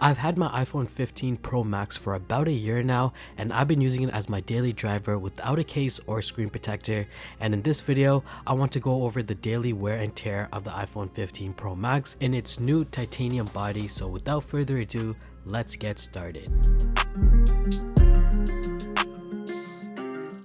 I've had my iPhone 15 Pro Max for about a year now, and I've been using it as my daily driver without a case or screen protector. And in this video, I want to go over the daily wear and tear of the iPhone 15 Pro Max in its new titanium body. So without further ado, let's get started.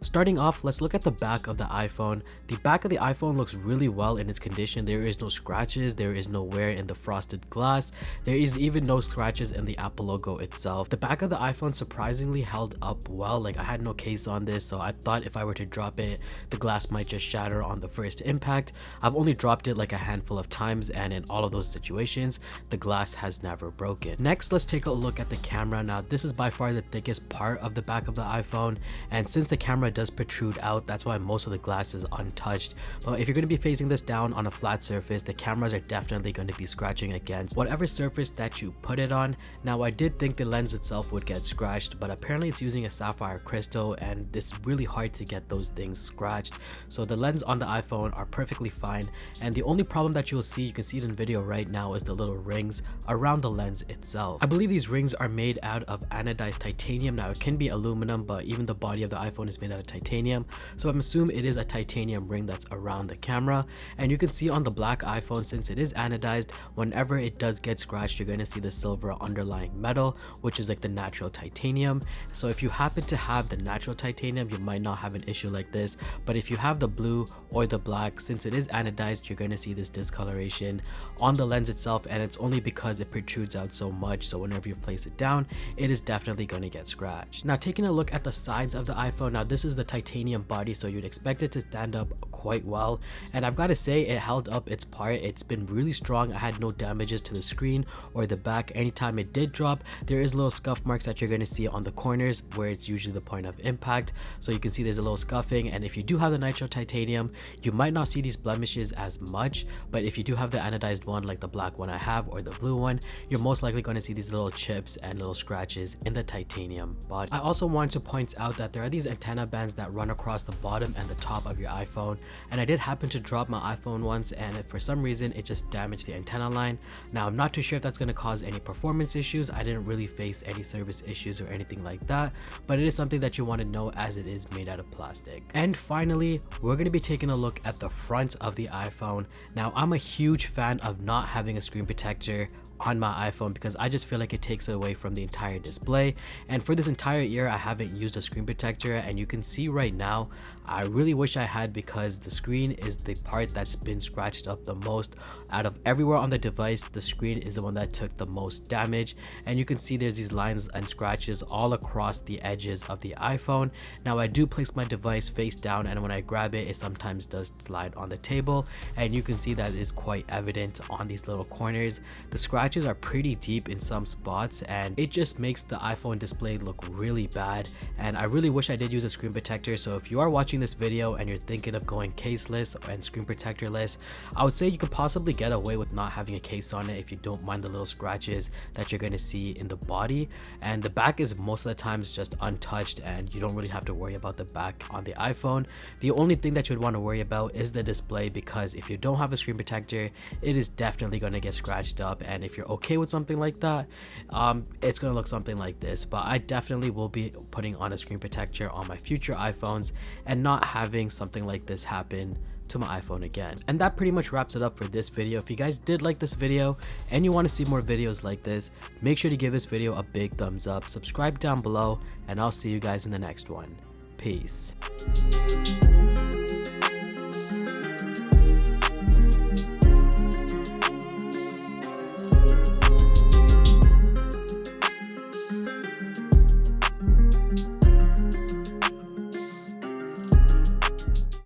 Starting off, let's look at the back of the iPhone. The back of the iPhone looks really well in its condition. There is no scratches, there is no wear in the frosted glass, there is even no scratches in the Apple logo itself. The back of the iPhone surprisingly held up well. Like, I had no case on this, so I thought if I were to drop it, the glass might just shatter on the first impact. I've only dropped it like a handful of times, and in all of those situations, the glass has never broken. Next, let's take a look at the camera. Now, this is by far the thickest part of the back of the iPhone, and since the camera does protrude out, that's why most of the glass is untouched. But if you're going to be facing this down on a flat surface, the cameras are definitely going to be scratching against whatever surface that you put it on. Now, I did think the lens itself would get scratched, but apparently it's using a sapphire crystal, and it's really hard to get those things scratched. So the lens on the iPhone are perfectly fine, and the only problem that you'll see, you can see it in video right now, is the little rings around the lens itself. I believe these rings are made out of anodized titanium. Now, it can be aluminum, but even the body of the iPhone is made out of titanium, so I'm assuming it is a titanium ring that's around the camera. And you can see on the black iPhone, since it is anodized, whenever it does get scratched, you're going to see the silver underlying metal, which is like the natural titanium. So if you happen to have the natural titanium, you might not have an issue like this, but if you have the blue or the black, since it is anodized, you're going to see this discoloration on the lens itself, and it's only because it protrudes out so much, so whenever you place it down, it is definitely going to get scratched. Now, taking a look at the sides of the iPhone, now this is the titanium body, so you'd expect it to stand up quite well, and I've got to say it held up its part. It's been really strong. I had no damages to the screen or the back. Anytime it did drop, there is little scuff marks that you're going to see on the corners where it's usually the point of impact, so you can see there's a little scuffing. And if you do have the nitro titanium, you might not see these blemishes as much, but if you do have the anodized one like the black one I have or the blue one, you're most likely going to see these little chips and little scratches in the titanium body. I also want to point out that there are these antenna bands that run across the bottom and the top of your iPhone, and I did happen to drop my iPhone once, and for some reason it just damaged the antenna line. Now, I'm not too sure if that's going to cause any performance issues. I didn't really face any service issues or anything like that, but it is something that you want to know as it is made out of plastic. And finally, we're going to be taking a look at the front of the iPhone. Now, I'm a huge fan of not having a screen protector on my iPhone because I just feel like it takes away from the entire display, and for this entire year I haven't used a screen protector, and you can see right now I really wish I had, because the screen is the part that's been scratched up the most. Out of everywhere on the device, the screen is the one that took the most damage, and you can see there's these lines and scratches all across the edges of the iPhone. Now, I do place my device face down, and when I grab it, it sometimes does slide on the table, and you can see that is quite evident on these little corners. The scratches are pretty deep in some spots, and it just makes the iPhone display look really bad, and I really wish I did use a screen protector. So if you are watching this video and you're thinking of going caseless and screen protectorless, I would say you could possibly get away with not having a case on it if you don't mind the little scratches that you're going to see in the body, and the back is most of the times just untouched, and you don't really have to worry about the back on the iPhone. The only thing that you would want to worry about is the display, because if you don't have a screen protector, it is definitely going to get scratched up, and if you're okay with something like that, it's going to look something like this. But I definitely will be putting on a screen protector on my future iPhones and not having something like this happen to my iPhone again. And that pretty much wraps it up for this video. If you guys did like this video and you want to see more videos like this, make sure to give this video a big thumbs up, subscribe down below, and I'll see you guys in the next one. Peace.